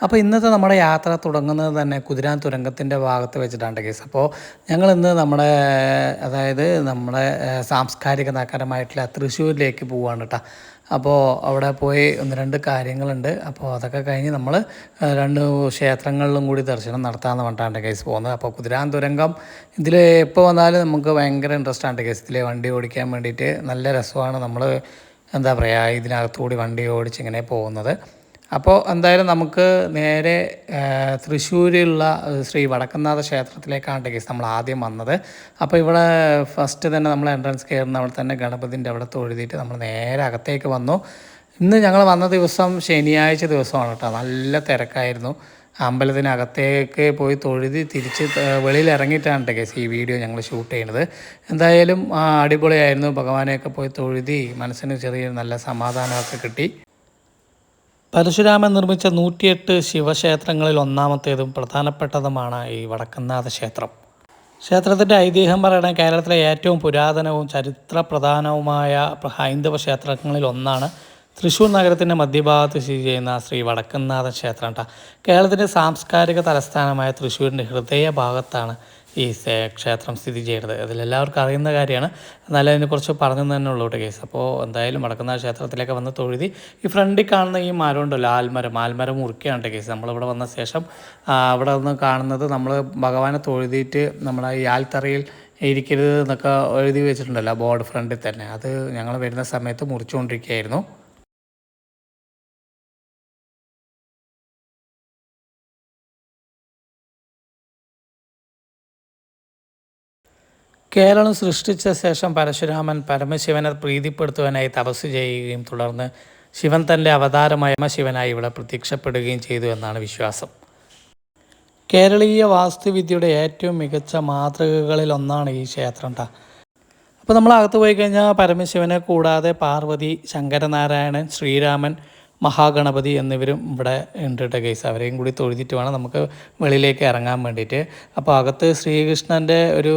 അപ്പോൾ ഇന്നത്തെ നമ്മുടെ യാത്ര തുടങ്ങുന്നത് തന്നെ കുതിരാൻ തുരങ്കത്തിൻ്റെ ഭാഗത്ത് വെച്ചിട്ടാണ് കേസ്. അപ്പോൾ ഞങ്ങളിന്ന് അതായത് നമ്മുടെ സാംസ്കാരിക നഗരമായിട്ടുള്ള തൃശ്ശൂരിലേക്ക് പോവുകയാണ് കേട്ടോ. അപ്പോൾ അവിടെ പോയി ഒന്ന് രണ്ട് കാര്യങ്ങളുണ്ട്. അപ്പോൾ അതൊക്കെ കഴിഞ്ഞ് നമ്മൾ രണ്ട് ക്ഷേത്രങ്ങളിലും കൂടി ദർശനം നടത്താമെന്ന് പറഞ്ഞിട്ടാണ് കേസ് പോകുന്നത്. അപ്പോൾ കുതിരാൻ തുരങ്കം ഇതിൽ എപ്പോൾ വന്നാലും നമുക്ക് ഭയങ്കര ഇൻട്രസ്റ്റ് ആണ് കേസ്. ഇതിൽ വണ്ടി ഓടിക്കാൻ വേണ്ടിയിട്ട് നല്ല രസമാണ്. നമ്മൾ എന്താ പറയുക, ഇതിനകത്തുകൂടി വണ്ടി ഓടിച്ചിങ്ങനെ പോകുന്നത്. അപ്പോൾ എന്തായാലും നമുക്ക് നേരെ തൃശ്ശൂരിലുള്ള ശ്രീ വടക്കുംനാഥ ക്ഷേത്രത്തിലേക്കാണ് കേസ് നമ്മൾ ആദ്യം വന്നത്. അപ്പോൾ ഇവിടെ ഫസ്റ്റ് തന്നെ നമ്മൾ എൻട്രൻസ് കയറുന്ന അവിടെ തന്നെ ഗണപതിൻ്റെ അവിടെ തൊഴുതിയിട്ട് നമ്മൾ നേരെ അകത്തേക്ക് വന്നു. ഇന്ന് ഞങ്ങൾ വന്ന ദിവസം ശനിയാഴ്ച ദിവസമാണ് കേട്ടോ. നല്ല തിരക്കായിരുന്നു. അമ്പലത്തിനകത്തേക്ക് പോയി തൊഴുതി തിരിച്ച് വെളിയിൽ ഇറങ്ങിയിട്ടാണ് കേസ് ഈ വീഡിയോ ഞങ്ങൾ ഷൂട്ട് ചെയ്യുന്നത്. എന്തായാലും അടിപൊളിയായിരുന്നു. ഭഗവാനെയൊക്കെ പോയി തൊഴുതി മനസ്സിന് ചെറിയൊരു നല്ല സമാധാനമൊക്കെ കിട്ടി. പരശുരാമൻ നിർമ്മിച്ച 108 ശിവക്ഷേത്രങ്ങളിൽ ഒന്നാമത്തേതും പ്രധാനപ്പെട്ടതുമാണ് ഈ വടക്കുംനാഥ ക്ഷേത്രം. ക്ഷേത്രത്തിൻ്റെ ഐതിഹ്യം പറയണ കേരളത്തിലെ ഏറ്റവും പുരാതനവും ചരിത്രപ്രധാനവുമായ ഹൈന്ദവ ക്ഷേത്രങ്ങളിൽ ഒന്നാണ് തൃശ്ശൂർ നഗരത്തിൻ്റെ മധ്യഭാഗത്ത് സ്ഥിതി ചെയ്യുന്ന ശ്രീ വടക്കുംനാഥ ക്ഷേത്രം കേട്ടോ. കേരളത്തിൻ്റെ സാംസ്കാരിക തലസ്ഥാനമായ തൃശ്ശൂരിൻ്റെ ഹൃദയഭാഗത്താണ് ഈ ക്ഷേത്രം സ്ഥിതി ചെയ്യുന്നത്. അതിലെല്ലാവർക്കും അറിയുന്ന കാര്യമാണ്. എന്നാലും അതിനെക്കുറിച്ച് പറഞ്ഞു തന്നെ ഉള്ളൂ കേസ്. അപ്പോൾ എന്തായാലും വടക്കുംനാഥ ക്ഷേത്രത്തിലേക്ക് വന്ന് തൊഴുതി ഈ ഫ്രണ്ടിൽ കാണുന്ന ഈ മരം ഉണ്ടല്ലോ, ആൽമരം മുറിക്കുകയാണ് കേസ്. നമ്മളിവിടെ വന്ന ശേഷം അവിടെ നിന്ന് കാണുന്നത് നമ്മൾ ഭഗവാനെ തൊഴുതിയിട്ട് നമ്മുടെ ഈ ആൽത്തറയിൽ ഇരിക്കരുത് എന്നൊക്കെ എഴുതി വെച്ചിട്ടുണ്ടല്ലോ ബോർഡ് ഫ്രണ്ടിൽ തന്നെ. അത് ഞങ്ങൾ വരുന്ന സമയത്ത് മുറിച്ചുകൊണ്ടിരിക്കുകയായിരുന്നു. കേരളം സൃഷ്ടിച്ച ശേഷം പരശുരാമൻ പരമശിവനെ പ്രീതിപ്പെടുത്തുവാനായി തപസ് ചെയ്യുകയും തുടർന്ന് ശിവൻ തൻ്റെ അവതാരമായ പരമശിവനായി ഇവിടെ പ്രത്യക്ഷപ്പെടുകയും ചെയ്തു എന്നാണ് വിശ്വാസം. കേരളീയ വാസ്തുവിദ്യയുടെ ഏറ്റവും മികച്ച മാതൃകകളിൽ ഒന്നാണ് ഈ ക്ഷേത്രം കേട്ടോ. അപ്പോൾ നമ്മൾ അകത്ത് പോയി കഴിഞ്ഞാൽ പരമശിവനെ കൂടാതെ പാർവതി, ശങ്കരനാരായണൻ, ശ്രീരാമൻ, മഹാഗണപതി എന്നിവരും ഇവിടെ ഉണ്ട് കേസ്. അവരെയും കൂടി തൊഴുതിട്ട് വേണം നമുക്ക് വെളിയിലേക്ക് ഇറങ്ങാൻ വേണ്ടിയിട്ട്. അപ്പോൾ അകത്ത് ശ്രീകൃഷ്ണൻ്റെ ഒരു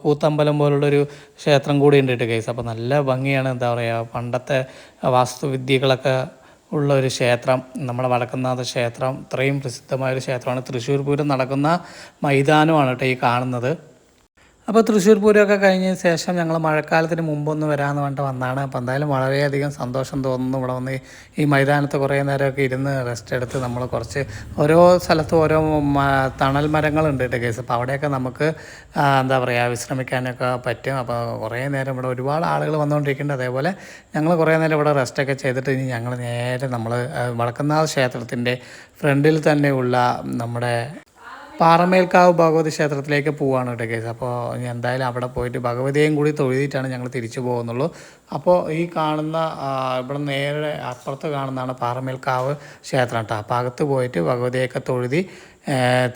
കൂത്തമ്പലം പോലുള്ളൊരു ക്ഷേത്രം കൂടി ഉണ്ട് കേസ്. അപ്പോൾ നല്ല ഭംഗിയാണ്. എന്താ പറയുക, പണ്ടത്തെ വാസ്തുവിദ്യകളൊക്കെ ഉള്ള ഒരു ക്ഷേത്രം, നമ്മുടെ വടക്കുംനാഥ ക്ഷേത്രം. ഇത്രയും പ്രസിദ്ധമായൊരു ക്ഷേത്രമാണ്. തൃശ്ശൂർ പൂരം നടക്കുന്ന മൈതാനമാണ് കേട്ടോ ഈ കാണുന്നത്. അപ്പോൾ തൃശ്ശൂർ പൂരമൊക്കെ കഴിഞ്ഞതിന് ശേഷം ഞങ്ങൾ മഴക്കാലത്തിന് മുമ്പൊന്ന് വരാമെന്ന് പറഞ്ഞിട്ട് വന്നതാണ്. അപ്പോൾ എന്തായാലും വളരെയധികം സന്തോഷം തോന്നുന്നു. ഇവിടെ വന്ന് ഈ മൈതാനത്ത് കുറേ നേരമൊക്കെ ഇരുന്ന് റെസ്റ്റ് എടുത്ത് നമ്മൾ കുറച്ച് ഓരോ സ്ഥലത്തും ഓരോ തണൽ മരങ്ങളുണ്ട് കേസ്. അപ്പോൾ അവിടെയൊക്കെ നമുക്ക് എന്താ പറയുക വിശ്രമിക്കാനൊക്കെ പറ്റും. അപ്പോൾ കുറേ നേരം ഇവിടെ ഒരുപാട് ആളുകൾ വന്നുകൊണ്ടിരിക്കുന്നുണ്ട്. അതേപോലെ ഞങ്ങൾ കുറേ നേരം ഇവിടെ റെസ്റ്റൊക്കെ ചെയ്തിട്ട് ഇനി ഞങ്ങൾ നേരെ നമ്മൾ വടക്കുംനാഥ ക്ഷേത്രത്തിൻ്റെ ഫ്രണ്ടിൽ തന്നെയുള്ള നമ്മുടെ പാറമേൽക്കാവ് ഭഗവതി ക്ഷേത്രത്തിലേക്ക് പോവുകയാണ് കേട്ടോ കേസ്. അപ്പോൾ എന്തായാലും അവിടെ പോയിട്ട് ഭഗവതിയെയും കൂടി തൊഴുതിയിട്ടാണ് ഞങ്ങൾ തിരിച്ചു പോകുന്നുള്ളൂ. അപ്പോൾ ഈ കാണുന്ന ഇവിടെ നേരെ അപ്പുറത്ത് കാണുന്നതാണ് പാറമേൽക്കാവ് ക്ഷേത്രം കേട്ടോ. അപ്പോൾ അകത്ത് പോയിട്ട് ഭഗവതിയൊക്കെ തൊഴുതി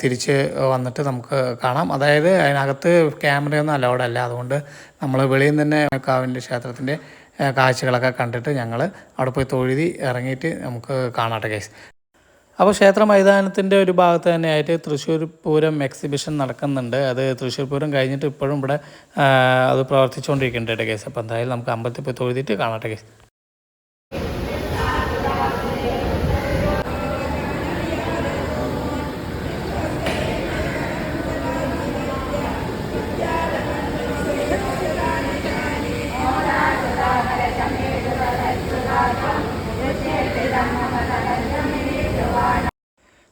തിരിച്ച് വന്നിട്ട് നമുക്ക് കാണാം. അതായത് അതിനകത്ത് ക്യാമറയൊന്നും അലൗഡ് അല്ല. അതുകൊണ്ട് നമ്മൾ വെളിയിൽ നിന്ന് തന്നെ കാവിൻ്റെ ക്ഷേത്രത്തിൻ്റെ കാഴ്ചകളൊക്കെ കണ്ടിട്ട് ഞങ്ങൾ അവിടെ പോയി തൊഴുതി ഇറങ്ങിയിട്ട് നമുക്ക് കാണാട്ടെ കേസ്. അപ്പോൾ ക്ഷേത്ര മൈതാനത്തിൻ്റെ ഒരു ഭാഗത്ത് തന്നെയായിട്ട് തൃശ്ശൂർ പൂരം എക്സിബിഷൻ നടക്കുന്നുണ്ട്. അത് തൃശ്ശൂർ പൂരം കഴിഞ്ഞിട്ട് ഇപ്പോഴും ഇവിടെ അത് പ്രവർത്തിച്ചുകൊണ്ടിരിക്കുന്നുണ്ട് കേസ്. അപ്പോൾ എന്തായാലും നമുക്ക് അമ്പലത്തിൽ പോയി തൊഴുതിയിട്ട് കാണാട്ടെ കേസ്.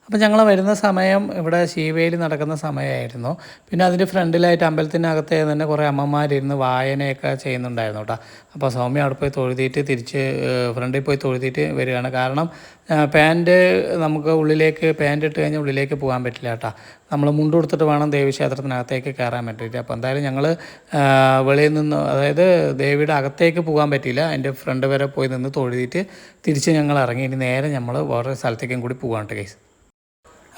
അപ്പോൾ ഞങ്ങൾ വരുന്ന സമയം ഇവിടെ ശീവേലി നടക്കുന്ന സമയമായിരുന്നു. പിന്നെ അതിൻ്റെ ഫ്രണ്ടിലായിട്ട് അമ്പലത്തിനകത്ത് തന്നെ കുറേ അമ്മമാരിരുന്ന് വായനയൊക്കെ ചെയ്യുന്നുണ്ടായിരുന്നു കേട്ടോ. അപ്പോൾ സൗമ്യ അവിടെ പോയി തൊഴുതിയിട്ട് തിരിച്ച് ഫ്രണ്ടിൽ പോയി തൊഴുതിയിട്ട് വരികയാണ്. കാരണം പാൻറ്റ് നമുക്ക് പാൻറ്റ് ഇട്ട് കഴിഞ്ഞാൽ ഉള്ളിലേക്ക് പോകാൻ പറ്റില്ല കേട്ടോ. നമ്മൾ മുണ്ട് കൊടുത്തിട്ട് വേണം ദേവീക്ഷേത്രത്തിനകത്തേക്ക് കയറാൻ പറ്റിയിട്ട്. അപ്പോൾ എന്തായാലും ഞങ്ങൾ വെളിയിൽ നിന്ന്, അതായത് ദേവിയുടെ അകത്തേക്ക് പോകാൻ പറ്റിയില്ല. അതിൻ്റെ ഫ്രണ്ട് വരെ പോയി നിന്ന് തൊഴുതിയിട്ട് തിരിച്ച് ഞങ്ങൾ ഇറങ്ങി. ഇനി നേരെ നമ്മൾ വേറെ സ്ഥലത്തേക്കും കൂടി പോകാൻ കേസ്.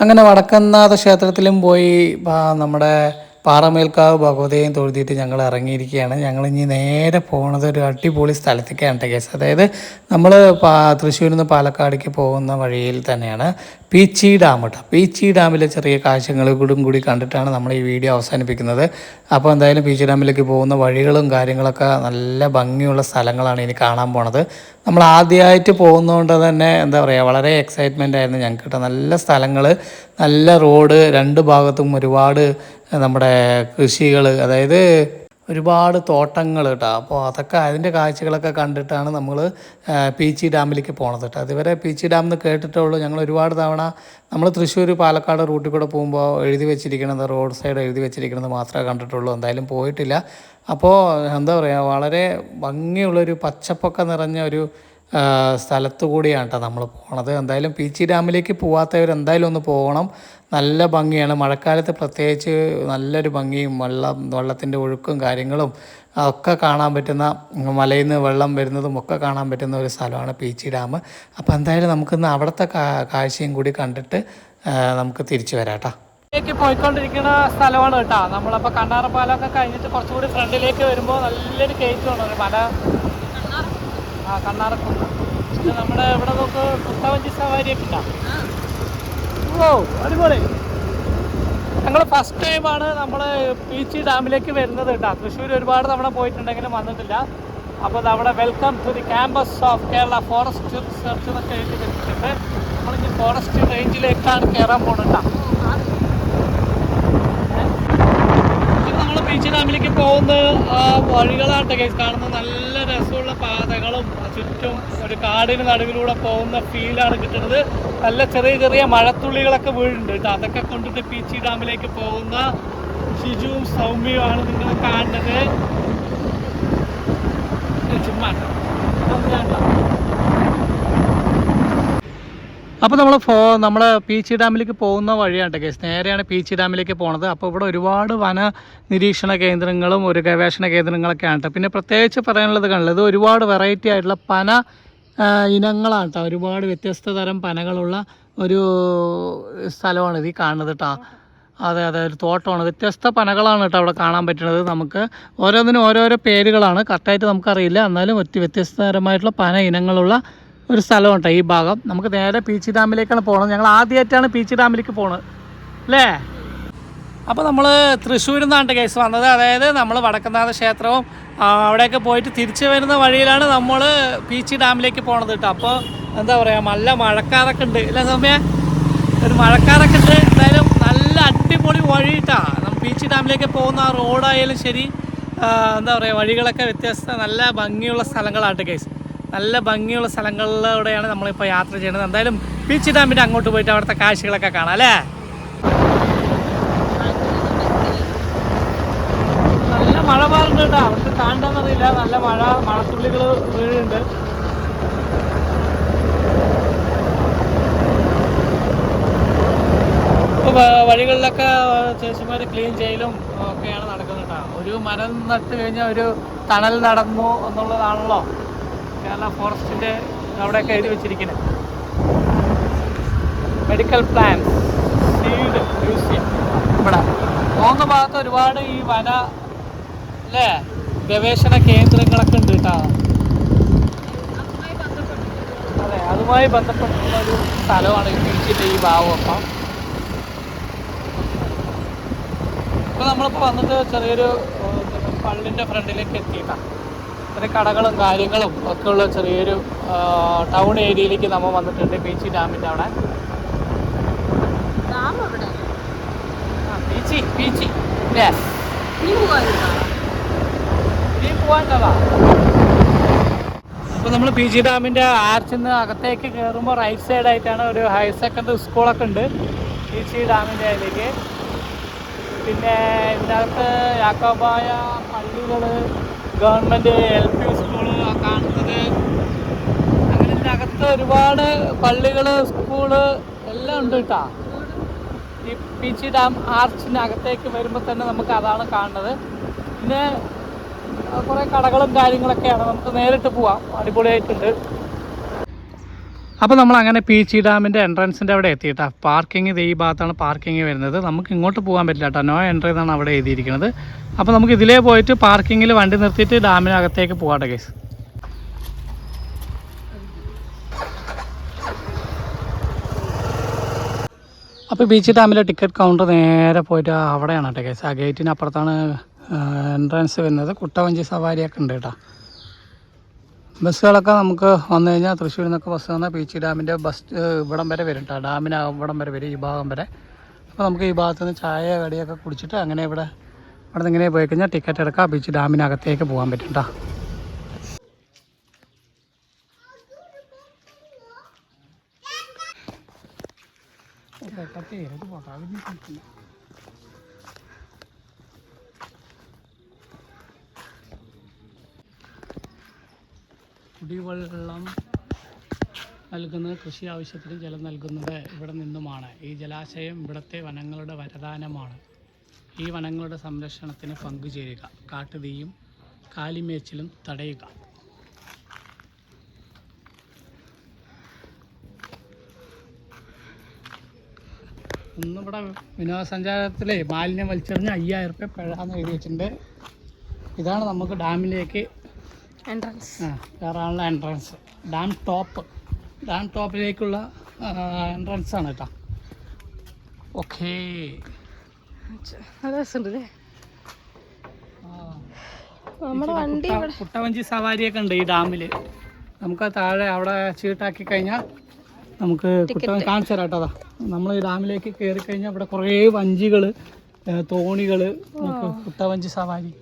അങ്ങനെ വടക്കുംനാഥ ക്ഷേത്രത്തിലും പോയി നമ്മുടെ പാറമേൽക്കാവ് ഭഗവതിയെയും തൊഴുതിയിട്ട് ഞങ്ങൾ ഇറങ്ങിയിരിക്കുകയാണ്. ഞങ്ങൾ ഇനി നേരെ പോകുന്നത് ഒരു അടിപൊളി സ്ഥലത്തേക്കാണ് കേസ്. അതായത് നമ്മൾ തൃശ്ശൂരിൽ നിന്ന് പാലക്കാടേക്ക് പോകുന്ന വഴിയിൽ തന്നെയാണ് പീച്ചി ഡാം കേട്ടോ. പീച്ചി ഡാമിലെ ചെറിയ കാഴ്ചകളും കൂടി കണ്ടിട്ടാണ് നമ്മൾ ഈ വീഡിയോ അവസാനിപ്പിക്കുന്നത്. അപ്പോൾ എന്തായാലും പീച്ചി ഡാമിലേക്ക് പോകുന്ന വഴികളും കാര്യങ്ങളൊക്കെ നല്ല ഭംഗിയുള്ള സ്ഥലങ്ങളാണ് ഇനി കാണാൻ പോണത്. നമ്മൾ ആദ്യമായിട്ട് പോകുന്നതുകൊണ്ട് തന്നെ എന്താ പറയുക, വളരെ എക്സൈറ്റ്മെൻ്റ് ആയിരുന്നു ഞങ്ങൾക്ക് കേട്ടോ. നല്ല സ്ഥലങ്ങൾ, നല്ല റോഡ്, രണ്ട് ഭാഗത്തും ഒരുപാട് നമ്മുടെ കൃഷികൾ, അതായത് ഒരുപാട് തോട്ടങ്ങൾ കേട്ടോ. അപ്പോൾ അതൊക്കെ അതിൻ്റെ കാഴ്ചകളൊക്കെ കണ്ടിട്ടാണ് നമ്മൾ പീച്ചി ഡാമിലേക്ക് പോണത് കേട്ടോ. അതുവരെ പീച്ചി ഡാം എന്ന് കേട്ടിട്ടുള്ളൂ. ഞങ്ങൾ ഒരുപാട് തവണ നമ്മൾ തൃശ്ശൂർ പാലക്കാട് റൂട്ടിൽ കൂടെ പോകുമ്പോൾ എഴുതി വെച്ചിരിക്കുന്നത്, റോഡ് സൈഡ് എഴുതി വെച്ചിരിക്കുന്നത് മാത്രമേ കണ്ടിട്ടുള്ളൂ, എന്തായാലും പോയിട്ടില്ല. അപ്പോൾ എന്താ പറയുക, വളരെ ഭംഗിയുള്ളൊരു പച്ചപ്പൊക്കെ നിറഞ്ഞ ഒരു സ്ഥലത്തു കൂടിയാണ് കേട്ടോ നമ്മൾ പോണത്. എന്തായാലും പീച്ചി ഡാമിലേക്ക് പോകാത്തവർ എന്തായാലും ഒന്ന് പോകണം. നല്ല ഭംഗിയാണ്. മഴക്കാലത്ത് പ്രത്യേകിച്ച് നല്ലൊരു ഭംഗിയും വെള്ളത്തിൻ്റെ ഒഴുക്കും കാര്യങ്ങളും ഒക്കെ കാണാൻ പറ്റുന്ന, മലയിൽ നിന്ന് വെള്ളം വരുന്നതും ഒക്കെ കാണാൻ പറ്റുന്ന ഒരു സ്ഥലമാണ് പീച്ചി ഡാം. അപ്പോൾ എന്തായാലും നമുക്കിന്ന് അവിടുത്തെ കാഴ്ചയും കൂടി കണ്ടിട്ട് നമുക്ക് തിരിച്ചു വരാം കേട്ടോ. പോയിക്കൊണ്ടിരിക്കുന്ന സ്ഥലമാണ് കേട്ടോ. നമ്മളപ്പോൾ കണ്ണാറപ്പാലമൊക്കെ കഴിഞ്ഞിട്ട് കുറച്ചുകൂടി ഫ്രണ്ടിലേക്ക് വരുമ്പോൾ നല്ലൊരു കയറ്റമാണ്, ഒരു മല. കണ്ണാറക്കുന്ന് നമ്മുടെ ഇവിടെ നോക്ക് കുട്ടവഞ്ചി സവാരിയൊക്കെ ഉണ്ടാവും. ഓ അടിപൊളി. ഞങ്ങൾ ഫസ്റ്റ് ടൈമാണ് നമ്മൾ പീച്ചി ഡാമിലേക്ക് വരുന്നത് കേട്ടോ. തൃശ്ശൂർ ഒരുപാട് തവണ പോയിട്ടുണ്ടെങ്കിലും വന്നിട്ടില്ല. അപ്പോൾ നമ്മുടെ welcome to the campus of Kerala forest research എന്നൊക്കെ എഴുതി വെച്ചിട്ടുണ്ട്. നമ്മളിനി ഫോറസ്റ്റ് റേഞ്ചിലേക്കാണ് കയറാൻ പോകുന്നത്. നമ്മൾ പീച്ചി ഡാമിലേക്ക് പോകുന്ന വഴികളാണ് കേസ് കാണുന്നത്. നല്ല രസമുള്ള പാതകളും ചുറ്റും ഒരു കാടിന് നടുവിലൂടെ പോകുന്ന ഫീലാണ് കിട്ടുന്നത്. നല്ല ചെറിയ ചെറിയ മഴത്തുള്ളികളൊക്കെ വീഴുന്നുണ്ട് കേട്ടോ. അതൊക്കെ കൊണ്ടിട്ട് പീച്ചി ഡാമിലേക്ക് പോകുന്ന ഷിജുവും സൗമ്യയുമാണ് നിങ്ങൾ കാണുന്നത്. ചുമ്മാ അപ്പോൾ നമ്മൾ പീച്ചി ഡാമിലേക്ക് പോകുന്ന വഴിയാണ് കേസ്. നേരെയാണ് പീച്ചി ഡാമിലേക്ക് പോണത്. അപ്പോൾ ഇവിടെ ഒരുപാട് വന നിരീക്ഷണ കേന്ദ്രങ്ങളും ഒരു ഗവേഷണ കേന്ദ്രങ്ങളൊക്കെയാണ് കേട്ടോ. പിന്നെ പ്രത്യേകിച്ച് പറയാനുള്ളത് കണ്ടത്, ഇത് ഒരുപാട് വെറൈറ്റി ആയിട്ടുള്ള പന ഇനങ്ങളാണ് കേട്ടോ. ഒരുപാട് വ്യത്യസ്ത തരം പനകളുള്ള ഒരു സ്ഥലമാണ് ഇത് കാണുന്നത് കേട്ടോ. അതെ, ഒരു തോട്ടമാണ്. വ്യത്യസ്ത പനകളാണ് കേട്ടോ അവിടെ കാണാൻ പറ്റുന്നത്. നമുക്ക് ഓരോന്നിനും ഓരോരോ പേരുകളാണ്, കറക്റ്റായിട്ട് നമുക്കറിയില്ല. എന്നാലും വ്യത്യസ്തതരമായിട്ടുള്ള പന ഇനങ്ങളുള്ള ഒരു സ്ഥലമുണ്ട് ഈ ഭാഗം. നമുക്ക് നേരെ പീച്ചി ഡാമിലേക്കാണ് പോകുന്നത്. ഞങ്ങൾ ആദ്യമായിട്ടാണ് പീച്ചി ഡാമിലേക്ക് പോകുന്നത് അല്ലേ. അപ്പോൾ നമ്മൾ തൃശ്ശൂരിൽ നിന്നാണ് കേസ് വന്നത്. അതായത് നമ്മൾ വടക്കുംനാഥ ക്ഷേത്രവും അവിടെയൊക്കെ പോയിട്ട് തിരിച്ചു വരുന്ന വഴിയിലാണ് നമ്മൾ പീച്ചി ഡാമിലേക്ക് പോണത് കേട്ടോ. അപ്പോൾ എന്താ പറയുക, നല്ല മഴക്കാറൊക്കെ ഉണ്ട് അല്ലേ സൗമ്യ? ഒരു മഴക്കാറൊക്കെ ഉണ്ട്. എന്തായാലും നല്ല അടിപൊളി വഴി കേട്ടോ. നമ്മൾ പീച്ചി ഡാമിലേക്ക് പോകുന്ന ആ റോഡായാലും ശരി, എന്താ പറയുക, വഴികളൊക്കെ നല്ല ഭംഗിയുള്ള സ്ഥലങ്ങളാണ് കേസ്. നല്ല ഭംഗിയുള്ള സ്ഥലങ്ങളിലൂടെയാണ് നമ്മളിപ്പോൾ യാത്ര ചെയ്യുന്നത്. എന്തായാലും പീച്ചി ഡാമിൻ്റെ അങ്ങോട്ട് പോയിട്ട് അവിടുത്തെ കാഴ്ചകളൊക്കെ കാണാം അല്ലേ. നല്ല മഴ പാറുണ്ട് കേട്ടോ. അവിടുത്തെ കാണണമെന്നറിയില്ല, നല്ല മഴത്തുള്ളികൾ വീഴുന്നുണ്ട്. ഇപ്പോൾ വഴികളിലൊക്കെ ചേച്ചിമാർ ക്ലീൻ ചെയ്യലും ഒക്കെയാണ് നടക്കുന്നത് കേട്ടോ. ഒരു മരം നട്ട് കഴിഞ്ഞാൽ ഒരു തണൽ നടന്നു എന്നുള്ളതാണല്ലോ കേരള ഫോറസ്റ്റിൻ്റെ അവിടെയൊക്കെ എഴുതി വെച്ചിരിക്കുന്നത്. Medical plants seed museum. ഇവിടെ പോകുന്ന ഭാഗത്ത് ഒരുപാട് ഈ വന അല്ലേ ഗവേഷണ കേന്ദ്രങ്ങളൊക്കെ ഉണ്ട് കേട്ടോ. അതെ, അതുമായി ബന്ധപ്പെട്ടുള്ള ഒരു സ്ഥലമാണ് ഈ ബീച്ചിൻ്റെ ഈ ഭാഗമൊക്കെ. ഇപ്പോൾ നമ്മളിപ്പോൾ വന്നിട്ട് ചെറിയൊരു പള്ളിൻ്റെ ഫ്രണ്ടിലേക്ക് എത്തിയിട്ടാണ്. ചെറിയ കടകളും കാര്യങ്ങളും ഒക്കെ ഉള്ള ചെറിയൊരു ടൗൺ ഏരിയയിലേക്ക് നമ്മൾ വന്നിട്ടുണ്ട്. പീച്ചി ഡാമിൻ്റെ അവിടെ. പീച്ചി പോവാണ്ടതാ. അപ്പോൾ നമ്മൾ പീച്ചി ഡാമിൻ്റെ ആർച്ചിൽ നിന്ന് അകത്തേക്ക് കയറുമ്പോൾ റൈറ്റ് സൈഡായിട്ടാണ് ഒരു ഹയർ സെക്കൻഡറി സ്കൂളൊക്കെ ഉണ്ട് പീച്ചി ഡാമിൻ്റെ അതിലേക്ക്. പിന്നെ ഇതിനകത്ത് യാക്കോബായ പള്ളികൾ, ഗവൺമെൻറ് LP സ്കൂള് കാണുന്നത്. അങ്ങനെ ഇതിനകത്ത് ഒരുപാട് പള്ളികൾ, സ്കൂള് എല്ലാം ഉണ്ട് കേട്ടോ. ഈ പീച്ചി ഡാം ആർച്ചിനകത്തേക്ക് വരുമ്പോൾ തന്നെ നമുക്ക് അതാണ് കാണുന്നത്. പിന്നെ കുറേ കടകളും കാര്യങ്ങളൊക്കെയാണ്. നമുക്ക് നേരിട്ട് പോവാം, അടിപൊളിയായിട്ടുണ്ട്. അപ്പോൾ നമ്മൾ അങ്ങനെ പീച്ചി ഡാമിൻ്റെ എൻട്രൻസിൻ്റെ അവിടെ എത്തിയിട്ടാ. പാർക്കിംഗ് ഈ ഭാഗത്താണ് പാർക്കിംഗ് വരുന്നത്. നമുക്ക് ഇങ്ങോട്ട് പോകാൻ പറ്റില്ല കേട്ടോ, നോ എൻട്രി എന്നാണ് അവിടെ എഴുതിയിരിക്കുന്നത്. അപ്പോൾ നമുക്ക് ഇതിലേ പോയിട്ട് പാർക്കിങ്ങിൽ വണ്ടി നിർത്തിയിട്ട് ഡാമിനകത്തേക്ക് പോകാട്ടെ കേസ്. അപ്പോൾ ബീച്ച് ഡാമിലെ ടിക്കറ്റ് കൗണ്ടർ നേരെ പോയിട്ട് അവിടെയാണ് കേട്ടോ കേസ്. ആ ഗേറ്റിന് അപ്പുറത്താണ് എൻട്രൻസ് വരുന്നത്. കുട്ടവഞ്ചി സവാരിയൊക്കെ ഉണ്ട് കേട്ടോ. ബസ്സുകളൊക്കെ നമുക്ക് വന്നു കഴിഞ്ഞാൽ തൃശ്ശൂരിൽ നിന്നൊക്കെ ബസ് വന്നാൽ ബീച്ച് ഡാമിൻ്റെ ബസ് ഇവിടം വരെ വരും കേട്ടോ. ഡാമിന് ഇവിടം വരെ വരും, ഈ ഭാഗം വരെ. അപ്പോൾ നമുക്ക് ഈ ഭാഗത്ത് നിന്ന് ചായ കടിയൊക്കെ കുടിച്ചിട്ട് അങ്ങനെ ഇവിടെ നിന്ന് ഇങ്ങനെ പോയി കഴിഞ്ഞാൽ ടിക്കറ്റ് എടുക്കാം, ബീച്ച് ഡാമിനകത്തേക്ക് പോകാൻ പറ്റും കേട്ടോ. കുടിവെള്ളം നൽകുന്നത് കൃഷി ആവശ്യത്തിന് ജലം നൽകുന്നത് ഇവിടെ നിന്നുമാണ്. ഈ ജലാശയം ഇവിടുത്തെ വനങ്ങളുടെ വരദാനമാണ്. ഈ വനങ്ങളുടെ സംരക്ഷണത്തിന് പങ്കുചേരുക, കാട്ടുതീയും കാലിമേച്ചിലും തടയുക. ഇന്നിവിടെ വിനോദസഞ്ചാരത്തിലെ മാലിന്യം വലിച്ചെറിഞ്ഞ് 5000 രൂപ പിഴാന്ന് എഴുതി വെച്ചിട്ടുണ്ട്. ഇതാണ് നമുക്ക് ഡാമിലേക്ക് കയറാനുള്ള എൻട്രൻസ്. ഡാം ടോപ്പിലേക്കുള്ള എൻട്രൻസ് ആണ് കേട്ടോ. ഓക്കേ, കുട്ടവഞ്ചി സവാരിയൊക്കെ ഉണ്ട് ഈ ഡാമിൽ. നമുക്ക് താഴെ അവിടെ ചീട്ടാക്കി കഴിഞ്ഞാൽ നമുക്ക് കുട്ടവഞ്ചി കാണിച്ചു തരാം കേട്ടോ. അതാ നമ്മൾ ഈ ഡാമിലേക്ക് കയറി കഴിഞ്ഞാൽ ഇവിടെ കുറേ വഞ്ചികൾ, തോണികൾ, നമുക്ക് കുട്ടവഞ്ചി സവാരി.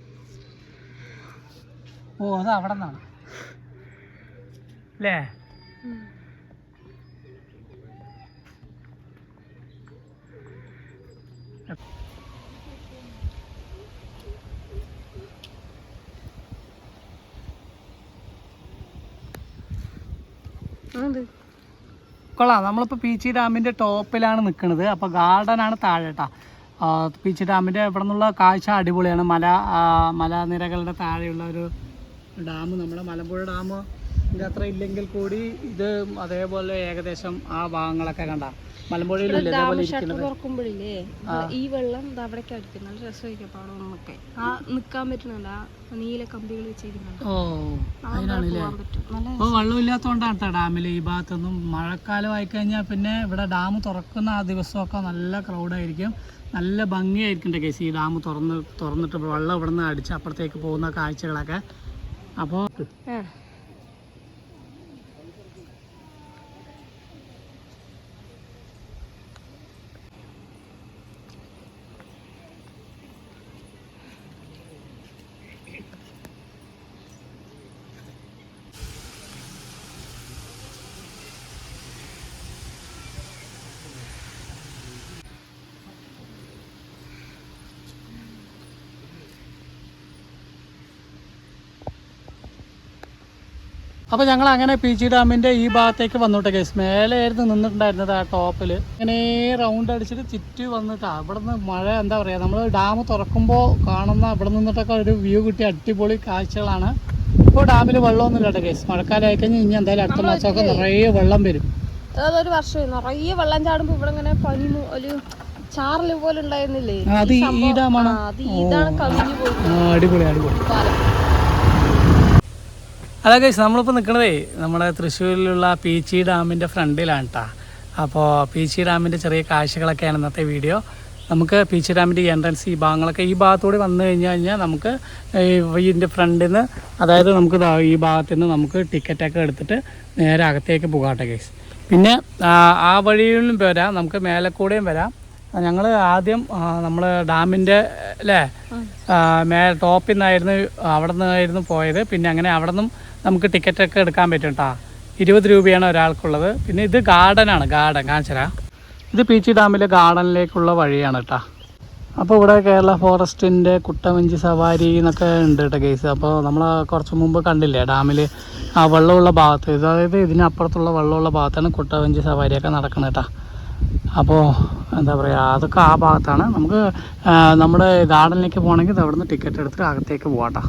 ഓ, അത് അവിടെ നിന്നാണ് അല്ലേ? കൊള്ളാം. നമ്മളിപ്പോൾ പീച്ചി ഡാമിൻ്റെ ടോപ്പിലാണ് നിൽക്കുന്നത്. അപ്പോൾ ഗാർഡനാണ് താഴെ കേട്ടോ. പീച്ചി ഡാമിൻ്റെ ഇവിടെ നിന്നുള്ള കാഴ്ച അടിപൊളിയാണ്. മലനിരകളുടെ താഴെയുള്ള ഒരു ഡാം. നമ്മുടെ മലമ്പുഴ ഡാമിൻ്റെ അത്ര ഇല്ലെങ്കിൽ കൂടി ഇത് അതേപോലെ ഏകദേശം ആ ഭാഗങ്ങളൊക്കെ കണ്ട മലമ്പുഴയിലില്ലേ ഇതേപോലെ ഇരിക്കുന്നത്. ഈ വെള്ളം അവിടേക്ക് അടിക്കും, നല്ല രസമായിരിക്കും. അവിടെ നമുക്ക് നിൽക്കാൻ പറ്റുന്നുണ്ട്, നീല കമ്പികൾ വെച്ചിരിക്കുന്നുണ്ട്. ഓ, അതിനാണല്ലേ. അപ്പോൾ വെള്ളമില്ലാത്തതുകൊണ്ടാണ് കേട്ടോ ഡാമിൽ ഈ ഭാഗത്തൊന്നും. മഴക്കാലം ആയിക്കഴിഞ്ഞാൽ പിന്നെ ഇവിടെ ഡാം തുറക്കുന്ന ആ ദിവസമൊക്കെ നല്ല ക്രൗഡായിരിക്കും, നല്ല ഭംഗിയായിരിക്കും കേസ്. ഈ ഡാം തുറന്നിട്ട് വെള്ളം ഇവിടെ നിന്ന് അടിച്ച് അപ്പുറത്തേക്ക് പോകുന്ന കാഴ്ചകളൊക്കെ. അപ്പോൾ അപ്പോൾ ഞങ്ങൾ അങ്ങനെ പീച്ചി ഡാമിൻ്റെ ഈ ഭാഗത്തേക്ക് വന്നോട്ടെ കേസ്. മേലെയായിരുന്നു നിന്നിട്ടുണ്ടായിരുന്നത് ആ ടോപ്പിൽ. ഇങ്ങനെ റൗണ്ട് അടിച്ചിട്ട് ചുറ്റി വന്നിട്ടാണ്. ഇവിടെ നിന്ന് മഴ എന്താ പറയുക, നമ്മൾ ഡാം തുറക്കുമ്പോൾ കാണുന്ന ഇവിടെ നിന്നിട്ടൊക്കെ ഒരു വ്യൂ കിട്ടിയ അടിപൊളി കാഴ്ചകളാണ്. ഇപ്പോൾ ഡാമിൽ വെള്ളമൊന്നുമില്ല കേട്ടോ കേസ്. മഴക്കാലം ആയിക്കഴിഞ്ഞാൽ ഇനി എന്തായാലും അടുത്ത മാസമൊക്കെ നിറയെ വെള്ളം വരും. അതൊരു വർഷം നിറയെ വെള്ളം ചാടുമ്പോൾ ഇവിടെ ഇങ്ങനെ പനി ഒരു ചാറല് പോലെ ഉണ്ടായിരുന്നില്ലേ, അത് ഈ ഡാമാണ്. അടിപൊളി അടിപൊളി. അതാ ഗൈസ്, നമ്മളിപ്പോൾ നിൽക്കണതേ നമ്മുടെ തൃശ്ശൂരിലുള്ള പീച്ചി ഡാമിൻ്റെ ഫ്രണ്ടിലാണ് കേട്ടോ. അപ്പോൾ പീച്ചി ഡാമിൻ്റെ ചെറിയ കാഴ്ചകളൊക്കെയാണ് ഇന്നത്തെ വീഡിയോ. നമുക്ക് പീച്ചി ഡാമിൻ്റെ എൻട്രൻസ് ഈ ഭാഗങ്ങളൊക്കെ ഈ ഭാഗത്തൂടെ വന്നു കഴിഞ്ഞാൽ നമുക്ക് ഇതിൻ്റെ ഫ്രണ്ടിൽ നിന്ന്, അതായത് നമുക്ക് ഈ ഭാഗത്തു നിന്ന് നമുക്ക് ടിക്കറ്റൊക്കെ എടുത്തിട്ട് നേരെ അകത്തേക്ക് പോകാട്ടെ ഗൈസ്. പിന്നെ ആ വഴിയിലും വരാം, നമുക്ക് മേലെക്കൂടെയും വരാം. ഞങ്ങൾ ആദ്യം നമ്മൾ ഡാമിൻ്റെ അല്ലേ ടോപ്പിൽ നിന്നായിരുന്നു, അവിടെ നിന്നായിരുന്നു പോയത്. പിന്നെ അങ്ങനെ അവിടെ നിന്നും നമുക്ക് ടിക്കറ്റൊക്കെ എടുക്കാൻ പറ്റും കേട്ടോ. 20 രൂപയാണ് ഒരാൾക്കുള്ളത്. പിന്നെ ഇത് ഗാർഡനാണ്, ഗാർഡൻ കാണിച്ചു തരാം. ഇത് പീച്ചി ഡാമിലെ ഗാർഡനിലേക്കുള്ള വഴിയാണ് കേട്ടോ. അപ്പോൾ ഇവിടെ കേരള ഫോറസ്റ്റിൻ്റെ കുട്ടവഞ്ചി സവാരി എന്നൊക്കെ ഉണ്ട് കേട്ടോ കേസ്. അപ്പോൾ നമ്മൾ കുറച്ച് മുമ്പ് കണ്ടില്ലേ ഡാമിൽ ആ വെള്ളമുള്ള ഭാഗത്ത്, അതായത് ഇതിനപ്പുറത്തുള്ള വെള്ളമുള്ള ഭാഗത്താണ് കുട്ടവഞ്ചി സവാരിയൊക്കെ നടക്കുന്നത് കേട്ടോ. അപ്പോൾ എന്താ പറയുക, അതൊക്കെ ആ ഭാഗത്താണ്. നമുക്ക് നമ്മുടെ ഗാർഡനിലേക്ക് പോകണമെങ്കിൽ അവിടെ നിന്ന് ടിക്കറ്റ് എടുത്തിട്ട് അകത്തേക്ക് പോകാം കേട്ടോ.